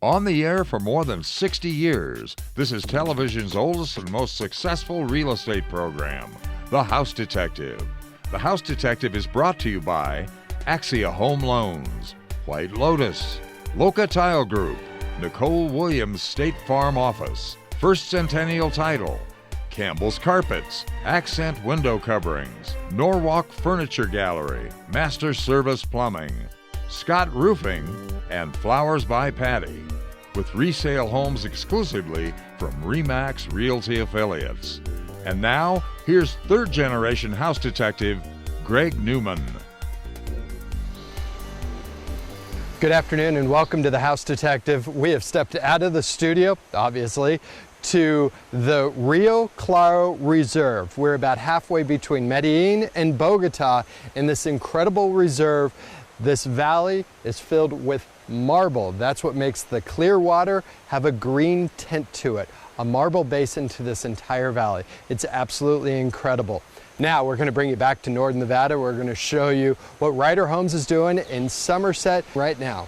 On the air for more than 60 years, this is television's oldest and most successful real estate program, The House Detective. The House Detective is brought to you by Axia Home Loans, White Lotus, Loca Tile Group, Nicole Williams State Farm Office, First Centennial Title, Campbell's Carpets, Accent Window Coverings, Norwalk Furniture Gallery, Master Service Plumbing, Scott Roofing, and Flowers by Patty, with resale homes exclusively from RE/MAX Realty Affiliates. And now, here's third-generation house detective Greg Newman. Good afternoon and welcome to the House Detective. We have stepped out of the studio, obviously, to the Rio Claro Reserve. We're about halfway between Medellin and Bogota in this incredible reserve. This valley is filled with marble. That's what makes the clear water have a green tint to it. A marble basin to this entire valley. It's absolutely incredible. Now we're going to bring you back to Northern Nevada. We're going to show you what Ryder Homes is doing in Somerset right now.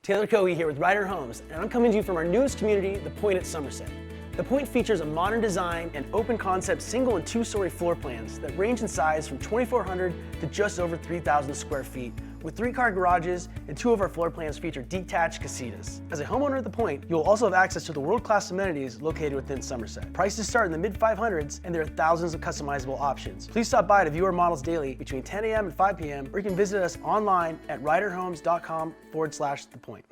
Taylor Coey here with Ryder Homes, and I'm coming to you from our newest community, The Point at Somerset. The Point features a modern design and open concept single and two-story floor plans that range in size from 2,400 to just over 3,000 square feet, with 3-car garages, and 2 of our floor plans feature detached casitas. As a homeowner at The Point, you'll also have access to the world-class amenities located within Somerset. Prices start in the mid-500s, and there are thousands of customizable options. Please stop by to view our models daily between 10 a.m. and 5 p.m., or you can visit us online at ryderhomes.com/thepoint.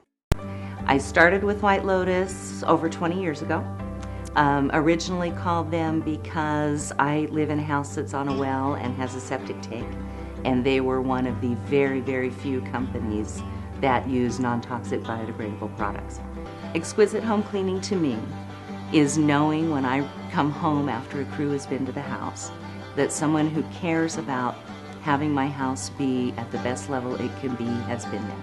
I started with White Lotus over 20 years ago. Originally called them because I live in a house that's on a well and has a septic tank, and they were one of the very, very few companies that use non-toxic biodegradable products. Exquisite home cleaning to me is knowing when I come home after a crew has been to the house that someone who cares about having my house be at the best level it can be has been there.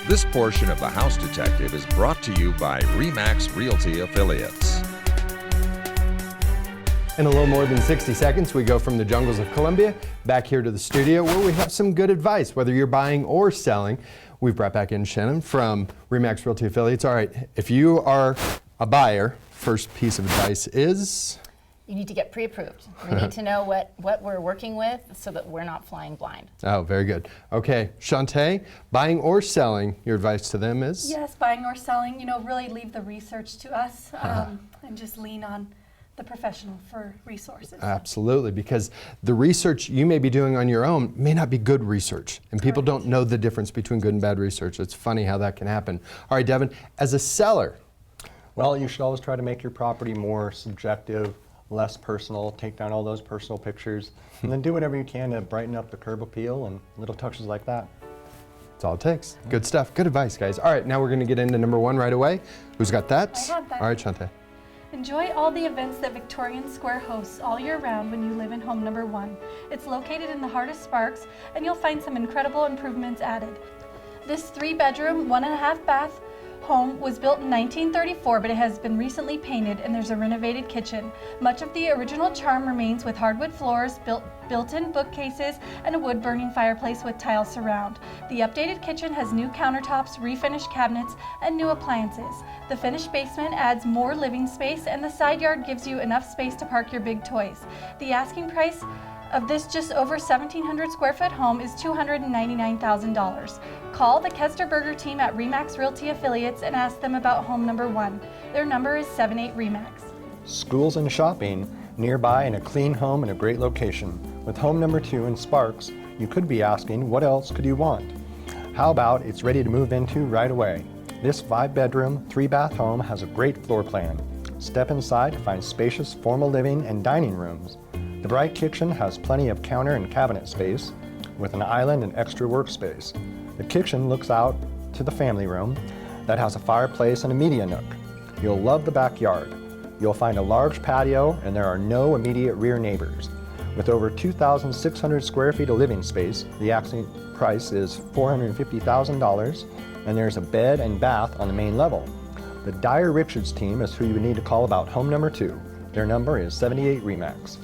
This portion of The House Detective is brought to you by RE/MAX Realty Affiliates. In a little more than 60 seconds, we go from the jungles of Colombia back here to the studio where we have some good advice, whether you're buying or selling. We've brought back in Shannon from RE/MAX Realty Affiliates. All right, if you are a buyer, first piece of advice is? You need to get pre-approved. We need to know what we're working with so that we're not flying blind. Oh, very good. Okay, Shantae, buying or selling, your advice to them is? Yes, buying or selling, really leave the research to us and just lean on the professional for resources. Absolutely, because the research you may be doing on your own may not be good research, and people don't know the difference between good and bad research. It's funny how that can happen. All right, Devin, as a seller? Well, you should always try to make your property more subjective, less personal, take down all those personal pictures, and then do whatever you can to brighten up the curb appeal and little touches like that. That's all it takes. Good stuff. Good advice, guys. All right, now we're going to get into number 1 right away. Who's got that? I have that. All right, Shantae. Enjoy all the events that Victorian Square hosts all year round when you live in home number 1. It's located in the heart of Sparks, and you'll find some incredible improvements added. This 3-bedroom, 1.5 bath home was built in 1934, but it has been recently painted and there's a renovated kitchen. Much of the original charm remains with hardwood floors, built-in bookcases, and a wood-burning fireplace with tile surround. The updated kitchen has new countertops, refinished cabinets, and new appliances. The finished basement adds more living space, and the side yard gives you enough space to park your big toys. The asking price of this just over 1,700 square foot home is $299,000. Call the Kesterberger team at RE/MAX Realty Affiliates and ask them about home number 1. Their number is 78-RE/MAX. Schools and shopping nearby in a clean home in a great location. With home number 2 in Sparks, you could be asking, what else could you want? How about it's ready to move into right away? This 5-bedroom, 3-bath home has a great floor plan. Step inside to find spacious formal living and dining rooms. The bright kitchen has plenty of counter and cabinet space with an island and extra workspace. The kitchen looks out to the family room that has a fireplace and a media nook. You'll love the backyard. You'll find a large patio and there are no immediate rear neighbors. With over 2,600 square feet of living space, the asking price is $450,000 and there's a bed and bath on the main level. The Dyer Richards team is who you would need to call about home number 2. Their number is 78-RE/MAX.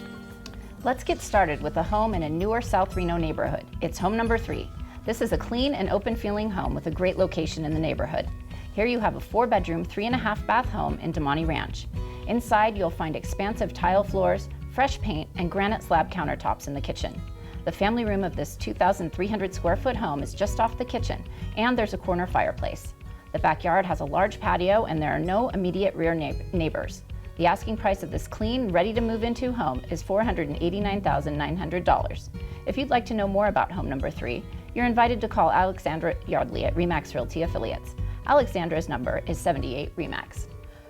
Let's get started with a home in a newer South Reno neighborhood. It's home number 3. This is a clean and open-feeling home with a great location in the neighborhood. Here you have a 4-bedroom, 3.5-bath home in Damani Ranch. Inside, you'll find expansive tile floors, fresh paint, and granite slab countertops in the kitchen. The family room of this 2,300 square foot home is just off the kitchen, and there's a corner fireplace. The backyard has a large patio, and there are no immediate rear neighbors. The asking price of this clean, ready-to-move-into home is $489,900. If you'd like to know more about home number 3, you're invited to call Alexandra Yardley at RE/MAX Realty Affiliates. Alexandra's number is 78 RE/MAX.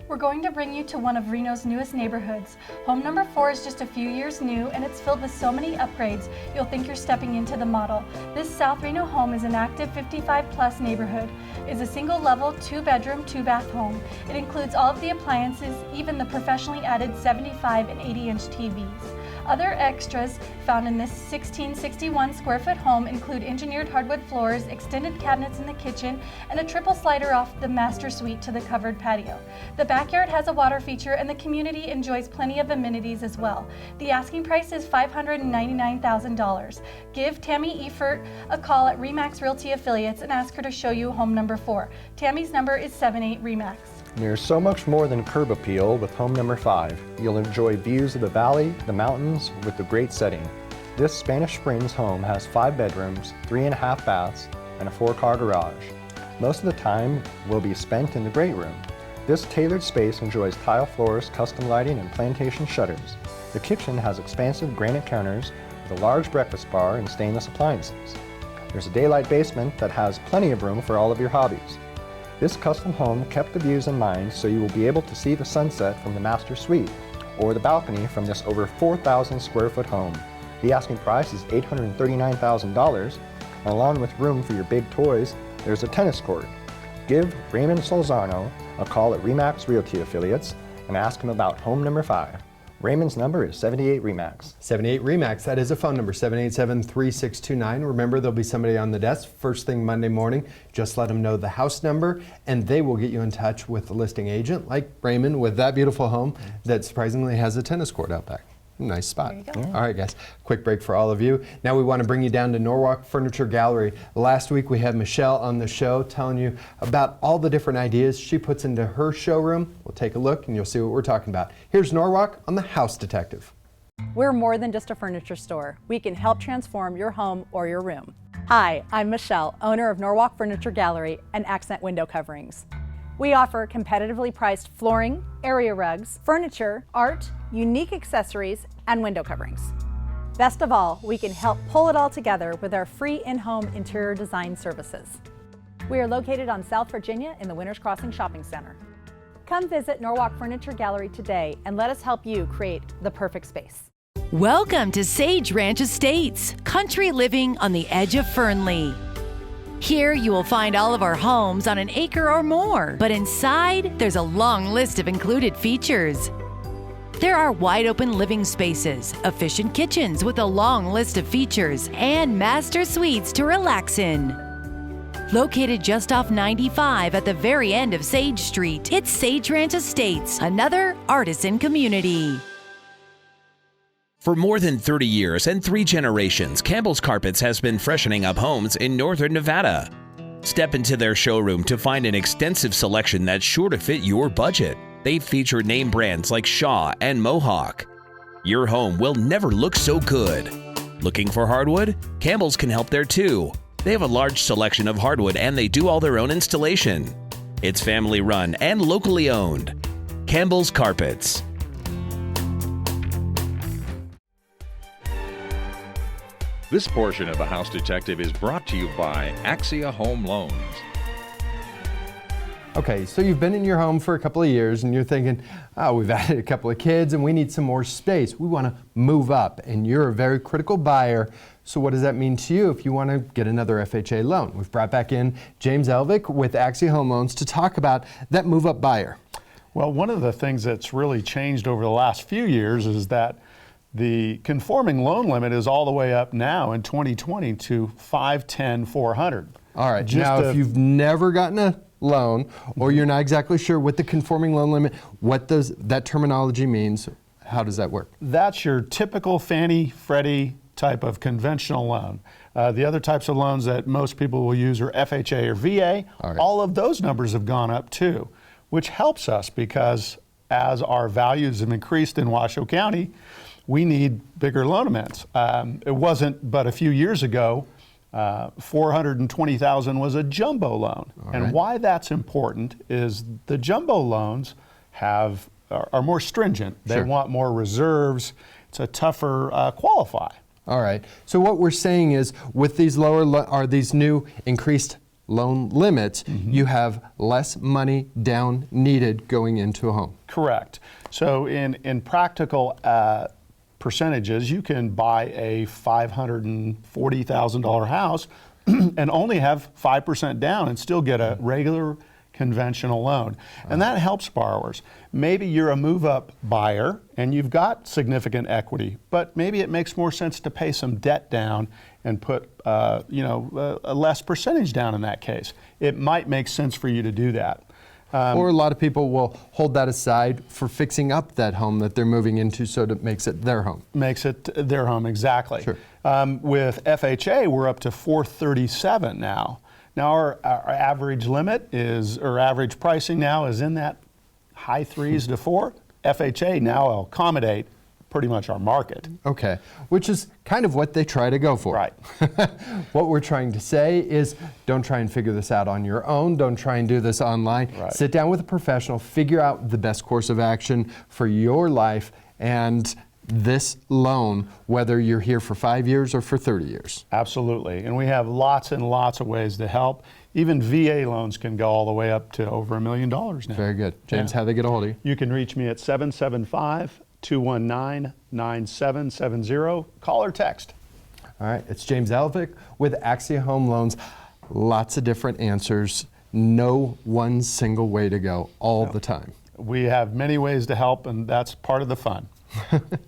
We're going to bring you to one of Reno's newest neighborhoods. Home number 4 is just a few years new, and it's filled with so many upgrades, you'll think you're stepping into the model. This South Reno home is an active 55-plus neighborhood. It's a single-level, 2-bedroom, 2-bath home. It includes all of the appliances, even the professionally added 75 and 80-inch TVs. Other extras found in this 1,661 square foot home include engineered hardwood floors, extended cabinets in the kitchen, and a triple slider off the master suite to the covered patio. The backyard has a water feature, and the community enjoys plenty of amenities as well. The asking price is $599,000. Give Tammy Efert a call at RE/MAX Realty Affiliates and ask her to show you home number 4. Tammy's number is 78 RE/MAX. There's so much more than curb appeal with home number 5. You'll enjoy views of the valley, the mountains, with the great setting. This Spanish Springs home has 5 bedrooms, 3.5 baths, and a 4-car garage. Most of the time will be spent in the great room. This tailored space enjoys tile floors, custom lighting, and plantation shutters. The kitchen has expansive granite counters with a large breakfast bar and stainless appliances. There's a daylight basement that has plenty of room for all of your hobbies. This custom home kept the views in mind, so you will be able to see the sunset from the master suite or the balcony from this over 4,000 square foot home. The asking price is $839,000, and along with room for your big toys, there's a tennis court. Give Raymond Solzano a call at RE/MAX Realty Affiliates and ask him about home number 5. Raymond's number is 78 RE/MAX. 78 RE/MAX, that is a phone number, 787-3629. Remember, there'll be somebody on the desk first thing Monday morning. Just let them know the house number, and they will get you in touch with the listing agent, like Raymond, with that beautiful home that surprisingly has a tennis court out back. Nice spot. There you go. All right, guys, quick break for all of you. Now we want to bring you down to Norwalk Furniture Gallery. Last week we had Michelle on the show telling you about all the different ideas she puts into her showroom. We'll take a look and you'll see what we're talking about. Here's Norwalk on the House Detective. We're more than just a furniture store. We can help transform your home or your room. Hi, I'm Michelle, owner of Norwalk Furniture Gallery and Accent Window Coverings. We offer competitively priced flooring, area rugs, furniture, art, unique accessories, and window coverings. Best of all, we can help pull it all together with our free in-home interior design services. We are located on South Virginia in the Winters Crossing Shopping Center. Come visit Norwalk Furniture Gallery today and let us help you create the perfect space. Welcome to Sage Ranch Estates, country living on the edge of Fernley. Here you will find all of our homes on an acre or more, but inside there's a long list of included features. There are wide open living spaces, efficient kitchens with a long list of features, and master suites to relax in. Located just off 95 at the very end of Sage Street, it's Sage Ranch Estates, another artisan community. For more than 30 years and 3 generations, Campbell's Carpets has been freshening up homes in northern Nevada. Step into their showroom to find an extensive selection that's sure to fit your budget. They've featured name brands like Shaw and Mohawk. Your home will never look so good. Looking for hardwood? Campbell's can help there too. They have a large selection of hardwood and they do all their own installation. It's family run and locally owned. Campbell's Carpets. This portion of the House Detective is brought to you by Axia Home Loans. Okay, so you've been in your home for a couple of years and you're thinking, oh, we've added a couple of kids and we need some more space. We want to move up, and you're a very critical buyer. So what does that mean to you if you want to get another FHA loan? We've brought back in James Elvick with Axia Home Loans to talk about that move up buyer. Well, one of the things that's really changed over the last few years is that the conforming loan limit is all the way up now in 2020 to $510,400. All right, now if you've never gotten a loan or you're not exactly sure what the conforming loan limit, what does that terminology means, how does that work? That's your typical Fannie Freddie type of conventional loan. The other types of loans that most people will use are FHA or VA. All of those numbers have gone up too, which helps us because as our values have increased in Washoe County, we need bigger loan amounts. It wasn't but a few years ago, $420,000 was a jumbo loan. And why that's important is the jumbo loans are more stringent. They want more reserves. It's a tougher qualify. All right. So what we're saying is with these these new increased loan limits, you have less money down needed going into a home. Correct. So in practical percentages, you can buy a $540,000 house and only have 5% down and still get a regular conventional loan. And that helps borrowers. Maybe you're a move-up buyer and you've got significant equity, but maybe it makes more sense to pay some debt down and put a less percentage down in that case. It might make sense for you to do that. Or a lot of people will hold that aside for fixing up that home that they're moving into so that it makes it their home. Makes it their home, exactly. Sure. With FHA, we're up to $437 now. Now our average limit or average pricing now is in that high 3s to 4. FHA now will accommodate pretty much our market. Okay, which is kind of what they try to go for. Right. What we're trying to say is don't try and figure this out on your own. Don't try and do this online. Right. Sit down with a professional, figure out the best course of action for your life and this loan, whether you're here for 5 years or for 30 years. Absolutely, and we have lots and lots of ways to help. Even VA loans can go all the way up to over $1 million now. Very good. James, how do they get a hold of you? You can reach me at 775-219-9770. Call or text. All right, it's James Elvick with Axia Home Loans. Lots of different answers. No one single way to go all the time. We have many ways to help, and that's part of the fun.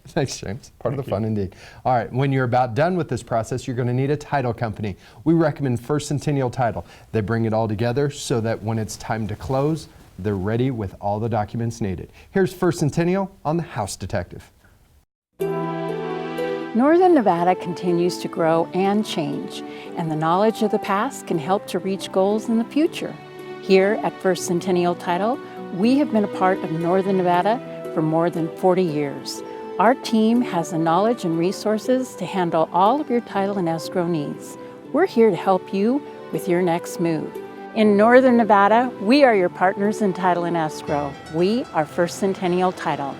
Thanks, James. Part of the fun indeed. All right, when you're about done with this process, you're going to need a title company. We recommend First Centennial Title. They bring it all together so that when it's time to close, they're ready with all the documents needed. Here's First Centennial on the House Detective. Northern Nevada continues to grow and change, and the knowledge of the past can help to reach goals in the future. Here at First Centennial Title, we have been a part of Northern Nevada for more than 40 years. Our team has the knowledge and resources to handle all of your title and escrow needs. We're here to help you with your next move. In Northern Nevada, we are your partners in title and escrow. We are First Centennial Title.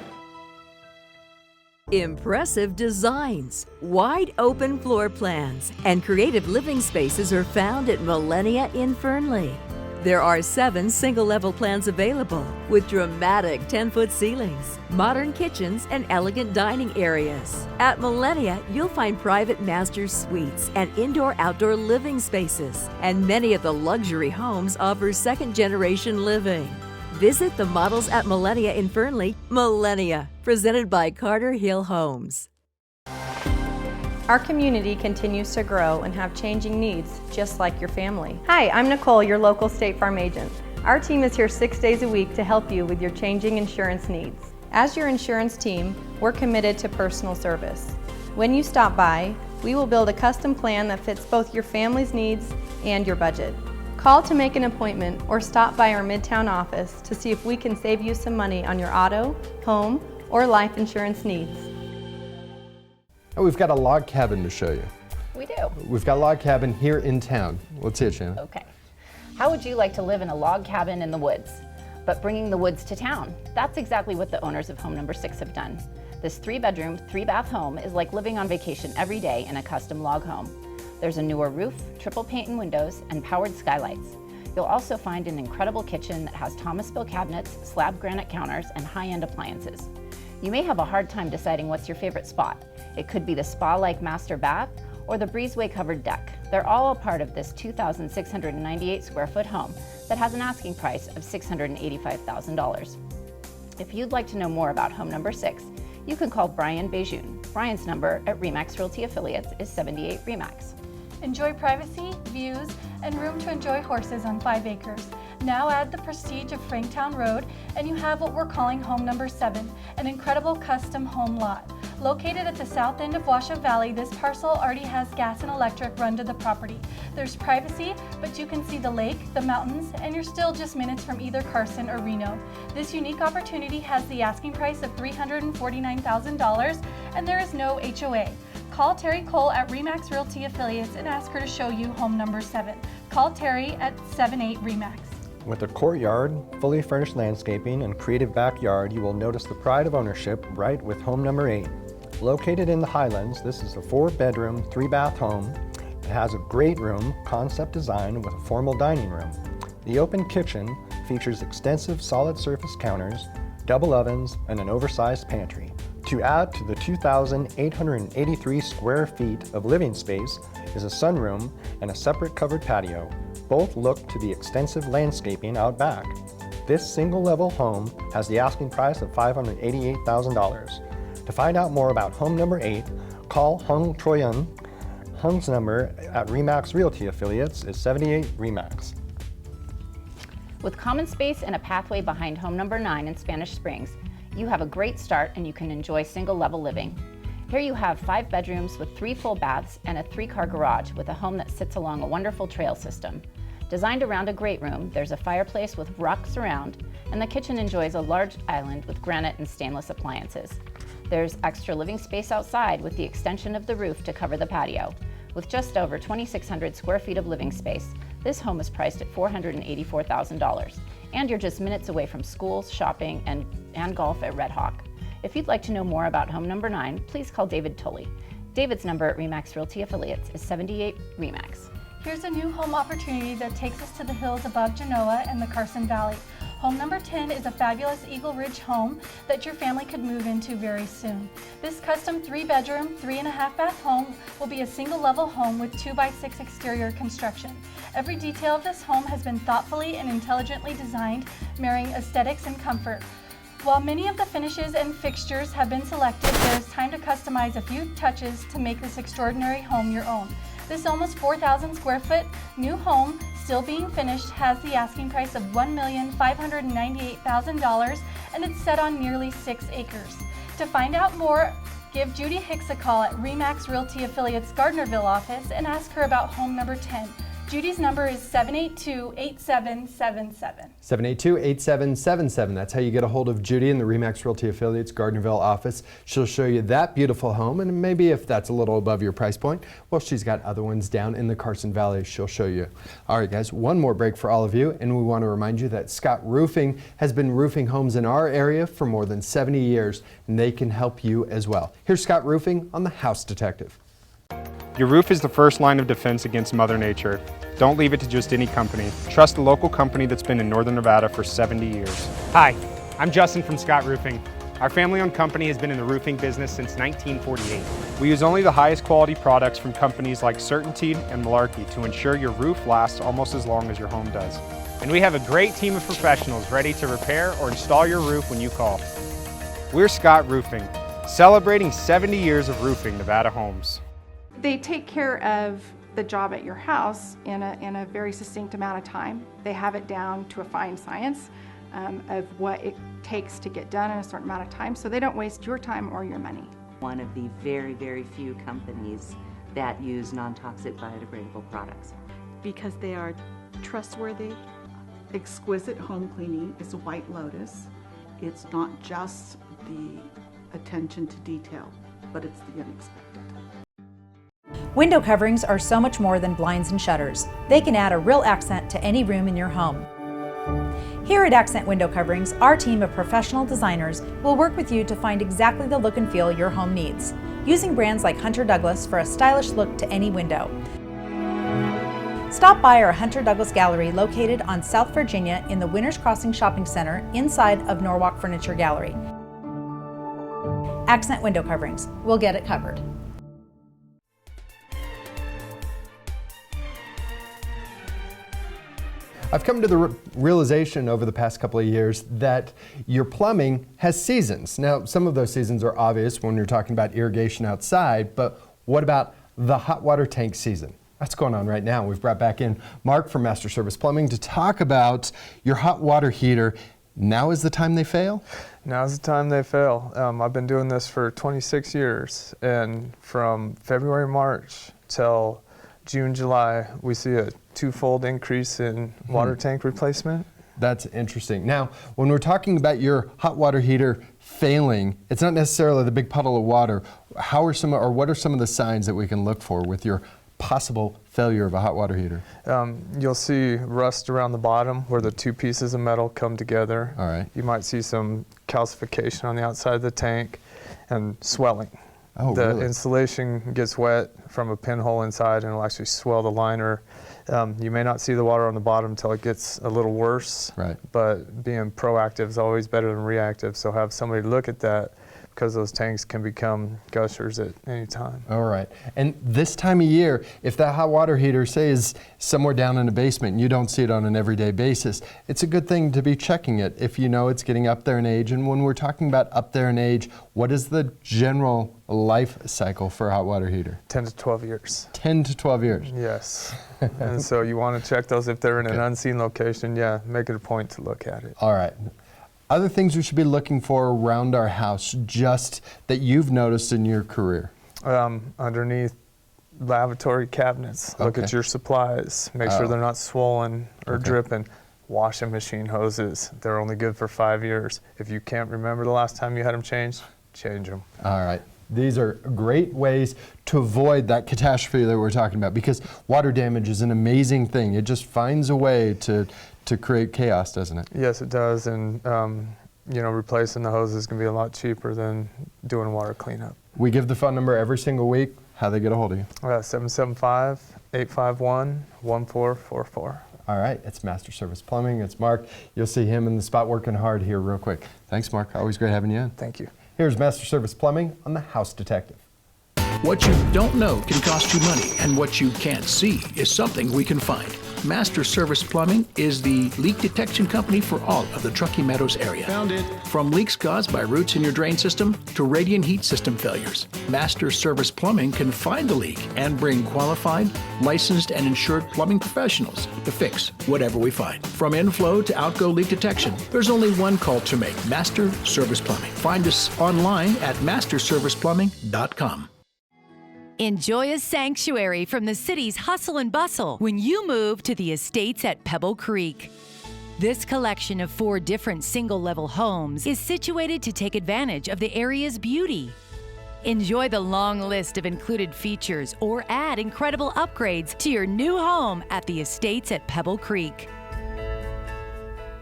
Impressive designs, wide open floor plans, and creative living spaces are found at Millennia in Fernley. There are 7 single-level plans available with dramatic 10-foot ceilings, modern kitchens, and elegant dining areas. At Millennia, you'll find private master suites and indoor-outdoor living spaces, and many of the luxury homes offer second-generation living. Visit the models at Millennia in Fernley. Millennia, presented by Carter Hill Homes. Our community continues to grow and have changing needs, just like your family. Hi, I'm Nicole, your local State Farm agent. Our team is here 6 days a week to help you with your changing insurance needs. As your insurance team, we're committed to personal service. When you stop by, we will build a custom plan that fits both your family's needs and your budget. Call to make an appointment or stop by our Midtown office to see if we can save you some money on your auto, home, or life insurance needs. And we've got a log cabin to show you. We do. We've got a log cabin here in town. Let's see it, Shannon. Okay. How would you like to live in a log cabin in the woods, but bringing the woods to town? That's exactly what the owners of home number 6 have done. This 3-bedroom, 3-bath home is like living on vacation every day in a custom log home. There's a newer roof, triple pane and windows, and powered skylights. You'll also find an incredible kitchen that has Thomasville cabinets, slab granite counters, and high-end appliances. You may have a hard time deciding what's your favorite spot. It could be the spa-like master bath or the breezeway covered deck. They're all a part of this 2,698 square foot home that has an asking price of $685,000. If you'd like to know more about home number 6, you can call Brian Bejun. Brian's number at RE/MAX Realty Affiliates is 78 RE/MAX. Enjoy privacy, views, and room to enjoy horses on 5 acres. Now add the prestige of Franktown Road and you have what we're calling home number 7, an incredible custom home lot. Located at the south end of Washoe Valley, this parcel already has gas and electric run to the property. There's privacy, but you can see the lake, the mountains, and you're still just minutes from either Carson or Reno. This unique opportunity has the asking price of $349,000, and there is no HOA. Call Terry Cole at RE/MAX Realty Affiliates and ask her to show you home number 7. Call Terry at 78 RE/MAX. With a courtyard, fully furnished landscaping, and creative backyard, you will notice the pride of ownership right with home number 8. Located in the Highlands, this is a 4-bedroom, 3-bath home. It has a great room, concept design with a formal dining room. The open kitchen features extensive solid surface counters, double ovens, and an oversized pantry. To add to the 2,883 square feet of living space is a sunroom and a separate covered patio. Both look to the extensive landscaping out back. This single-level home has the asking price of $588,000. To find out more about home number 8, call Hung Troyun. Hung's number at RE/MAX Realty Affiliates is 78 RE/MAX. With common space and a pathway behind home number 9 in Spanish Springs, you have a great start and you can enjoy single-level living. Here you have 5 bedrooms with 3 full baths and a 3-car garage with a home that sits along a wonderful trail system. Designed around a great room, there's a fireplace with rock surround, and the kitchen enjoys a large island with granite and stainless appliances. There's extra living space outside with the extension of the roof to cover the patio. With just over 2,600 square feet of living space, this home is priced at $484,000. And you're just minutes away from schools, shopping, and golf at Red Hawk. If you'd like to know more about home number 9, please call David Tully. David's number at RE/MAX Realty Affiliates is 78 RE/MAX. Here's a new home opportunity that takes us to the hills above Genoa and the Carson Valley. Home number 10 is a fabulous Eagle Ridge home that your family could move into very soon. This custom 3-bedroom, 3.5-bath home will be a single-level home with 2x6 exterior construction. Every detail of this home has been thoughtfully and intelligently designed, marrying aesthetics and comfort. While many of the finishes and fixtures have been selected, there is time to customize a few touches to make this extraordinary home your own. This almost 4,000 square foot new home, still being finished, has the asking price of $1,598,000 and it's set on nearly 6 acres. To find out more, give Judy Hicks a call at RE/MAX Realty Affiliates Gardnerville office and ask her about home number 10. Judy's number is 782-8777. 782-8777. That's how you get a hold of Judy in the RE/MAX Realty Affiliates Gardnerville office. She'll show you that beautiful home, and maybe if that's a little above your price point, well, she's got other ones down in the Carson Valley she'll show you. All right, guys, one more break for all of you, and we want to remind you that Scott Roofing has been roofing homes in our area for more than 70 years, and they can help you as well. Here's Scott Roofing on the House Detective. Your roof is the first line of defense against Mother Nature. Don't leave it to just any company. Trust a local company that's been in Northern Nevada for 70 years. Hi, I'm Justin from Scott Roofing. Our family-owned company has been in the roofing business since 1948. We use only the highest quality products from companies like Certainty and Malarkey to ensure your roof lasts almost as long as your home does. And we have a great team of professionals ready to repair or install your roof when you call. We're Scott Roofing, celebrating 70 years of roofing Nevada homes. They take care of the job at your house in a very succinct amount of time. They have it down to a fine science of what it takes to get done in a certain amount of time, so they don't waste your time or your money. One of the very, very few companies that use non-toxic biodegradable products. Because they are trustworthy, exquisite home cleaning is a White Lotus. It's not just the attention to detail, but it's the unexpected. Window coverings are so much more than blinds and shutters. They can add a real accent to any room in your home. Here at Accent Window Coverings, our team of professional designers will work with you to find exactly the look and feel your home needs, using brands like Hunter Douglas for a stylish look to any window. Stop by our Hunter Douglas Gallery located on South Virginia in the Winners Crossing Shopping Center inside of Norwalk Furniture Gallery. Accent Window Coverings. We'll get it covered. I've come to the realization over the past couple of years that your plumbing has seasons. Now, some of those seasons are obvious when you're talking about irrigation outside, but what about the hot water tank season? That's going on right now. We've brought back in Mark from Master Service Plumbing to talk about your hot water heater Now is the time they fail? Now's the time they fail. I've been doing this for 26 years, and from February, March till June, July, we see a twofold increase in water tank replacement. That's interesting. Now, when we're talking about your hot water heater failing, it's not necessarily the big puddle of water. What are some of the signs that we can look for with your possible failure of a hot water heater? You'll see rust around the bottom where the two pieces of metal come together. All right. You might see some calcification on the outside of the tank and swelling. Oh, the really? insulation gets wet from a pinhole inside and it'll actually swell the liner. You may not see the water on the bottom until it gets a little worse, right. But being proactive is always better than reactive, so have somebody look at that because those tanks can become gushers at any time. All right. And this time of year, if that hot water heater, say, is somewhere down in a basement and you don't see it on an everyday basis, it's a good thing to be checking it if you know it's getting up there in age. And when we're talking about up there in age, what is the general life cycle for a hot water heater? 10 to 12 years. 10 to 12 years. Yes. And so you want to check those if they're in an unseen location. Yeah, make it a point to look at it. All right. Other things we should be looking for around our house, just that you've noticed in your career? Underneath lavatory cabinets, look at your supplies. Make sure they're not swollen or dripping. Washing machine hoses, they're only good for 5 years. If you can't remember the last time you had them changed, change them. All right. These are great ways to avoid that catastrophe that we're talking about, because water damage is an amazing thing. It just finds a way to create chaos, doesn't it? Yes, it does. And replacing the hoses can be a lot cheaper than doing water cleanup. We give the phone number every single week. How they get a hold of you? 775-851-1444. All right, it's Master Service Plumbing. It's Mark. You'll see him in the spot working hard here real quick. Thanks, Mark. Always great having you in. Thank you. Here's Master Service Plumbing on the House Detective. What you don't know can cost you money, and what you can't see is something we can find. Master Service Plumbing is the leak detection company for all of the Truckee Meadows area. Found it. From leaks caused by roots in your drain system to radiant heat system failures, Master Service Plumbing can find the leak and bring qualified, licensed, and insured plumbing professionals to fix whatever we find. From inflow to outgo leak detection, there's only one call to make: Master Service Plumbing. Find us online at masterserviceplumbing.com. Enjoy a sanctuary from the city's hustle and bustle when you move to the estates at Pebble Creek. This collection of 4 different single-level homes is situated to take advantage of the area's beauty. Enjoy the long list of included features or add incredible upgrades to your new home at the estates at Pebble Creek.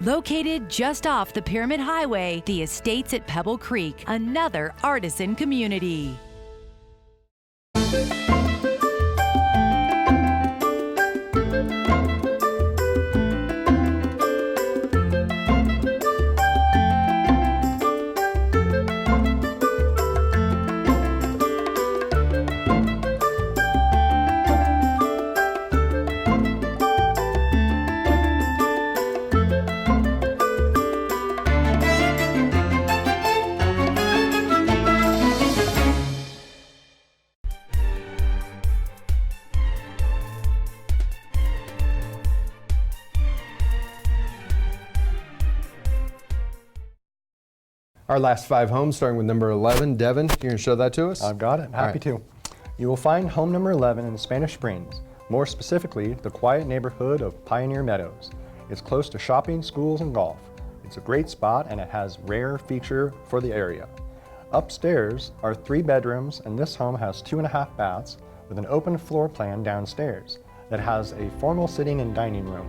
Located just off the Pyramid Highway, the estates at Pebble Creek, another artisan community. Our last 5 homes, starting with number 11. Devin, you're going to show that to us? I've got it. Happy to. You will find home number 11 in Spanish Springs, more specifically, the quiet neighborhood of Pioneer Meadows. It's close to shopping, schools, and golf. It's a great spot, and it has rare feature for the area. Upstairs are 3 bedrooms, and this home has 2.5 baths with an open floor plan downstairs that has a formal sitting and dining room.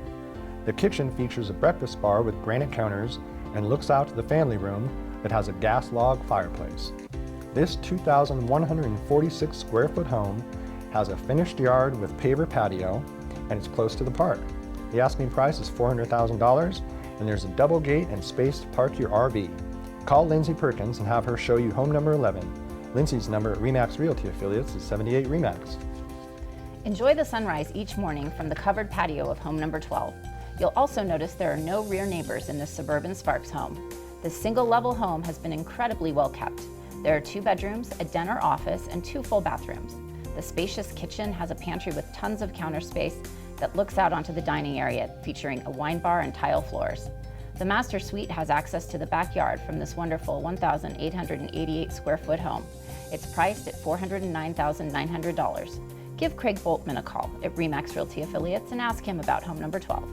The kitchen features a breakfast bar with granite counters and looks out to the family room that has a gas log fireplace. This 2,146 square foot home has a finished yard with paver patio, and it's close to the park. The asking price is $400,000, and there's a double gate and space to park your RV. Call Lindsay Perkins and have her show you home number 11. Lindsay's number at RE/MAX Realty Affiliates is 78 RE/MAX. Enjoy the sunrise each morning from the covered patio of home number 12. You'll also notice there are no rear neighbors in this suburban Sparks home. This single-level home has been incredibly well kept. There are 2 bedrooms, a den or office, and 2 full bathrooms. The spacious kitchen has a pantry with tons of counter space that looks out onto the dining area, featuring a wine bar and tile floors. The master suite has access to the backyard from this wonderful 1,888 square foot home. It's priced at $409,900. Give Craig Boltman a call at RE/MAX Realty Affiliates and ask him about home number 12.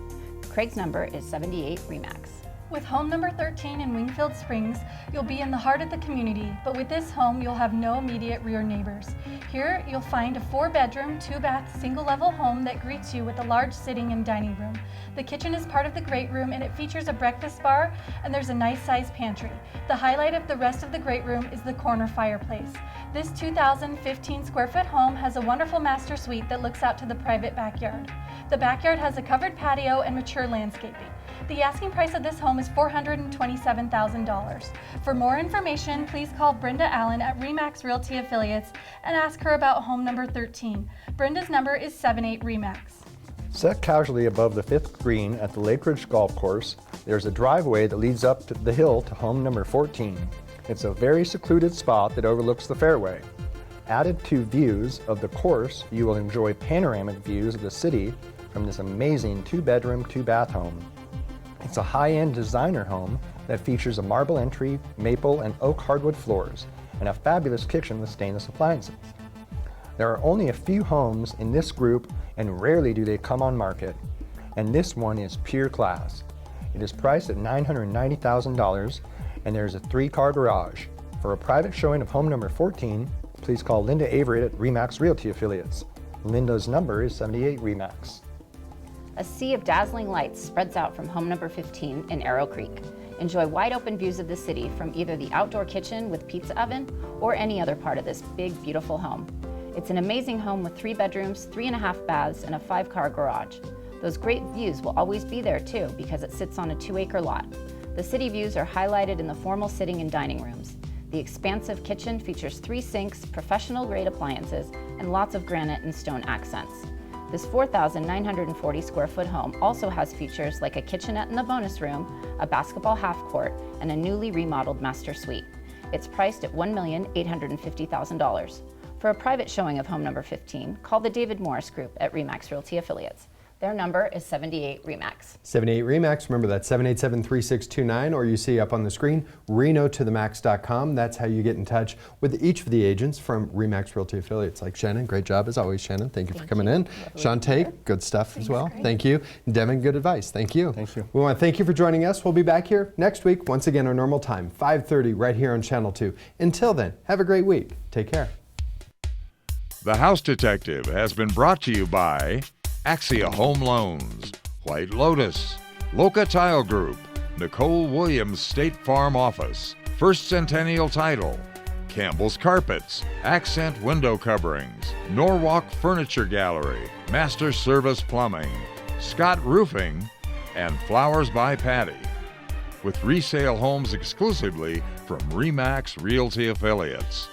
Craig's number is 78 RE/MAX. With home number 13 in Wingfield Springs, you'll be in the heart of the community, but with this home, you'll have no immediate rear neighbors. Here, you'll find a 4-bedroom, 2-bath, single-level home that greets you with a large sitting and dining room. The kitchen is part of the great room, and it features a breakfast bar, and there's a nice-sized pantry. The highlight of the rest of the great room is the corner fireplace. This 2,015 square foot home has a wonderful master suite that looks out to the private backyard. The backyard has a covered patio and mature landscaping. The asking price of this home is $427,000. For more information, please call Brenda Allen at RE/MAX Realty Affiliates and ask her about home number 13. Brenda's number is 78 RE/MAX. Set casually above the 5th green at the Lake Ridge Golf Course, there's a driveway that leads up the hill to home number 14. It's a very secluded spot that overlooks the fairway. Added to views of the course, you will enjoy panoramic views of the city from this amazing 2-bedroom, 2-bath home. It's a high-end designer home that features a marble entry, maple and oak hardwood floors, and a fabulous kitchen with stainless appliances. There are only a few homes in this group, and rarely do they come on market, and this one is pure class. It is priced at $990,000, and there's a 3-car garage. For a private showing of home number 14, please call Linda Avery at RE/MAX Realty Affiliates. Linda's number is 78 RE/MAX. A sea of dazzling lights spreads out from home number 15 in Arrow Creek. Enjoy wide open views of the city from either the outdoor kitchen with pizza oven or any other part of this big, beautiful home. It's an amazing home with 3 bedrooms, 3.5 baths, and a 5-car garage. Those great views will always be there too because it sits on a 2-acre lot. The city views are highlighted in the formal sitting and dining rooms. The expansive kitchen features 3 sinks, professional-grade appliances, and lots of granite and stone accents. This 4,940 square foot home also has features like a kitchenette in the bonus room, a basketball half court, and a newly remodeled master suite. It's priced at $1,850,000. For a private showing of home number 15, call the David Morris Group at RE/MAX Realty Affiliates. Their number is 78 RE/MAX. 78 RE/MAX. Remember that 787-3629, or you see up on the screen, renotothemax.com. That's how you get in touch with each of the agents from RE/MAX Realty Affiliates, like Shannon. Great job as always, Shannon. Thank you for coming in. Shantae, good stuff as well. Great. Thank you. Devin, good advice. Thank you. Thank you. We want to thank you for joining us. We'll be back here next week, once again, our normal time, 5:30, right here on Channel 2. Until then, have a great week. Take care. The House Detective has been brought to you by Axia Home Loans, White Lotus, Loca Tile Group, Nicole Williams State Farm Office, First Centennial Title, Campbell's Carpets, Accent Window Coverings, Norwalk Furniture Gallery, Master Service Plumbing, Scott Roofing, and Flowers by Patty. With resale homes exclusively from RE/MAX Realty Affiliates.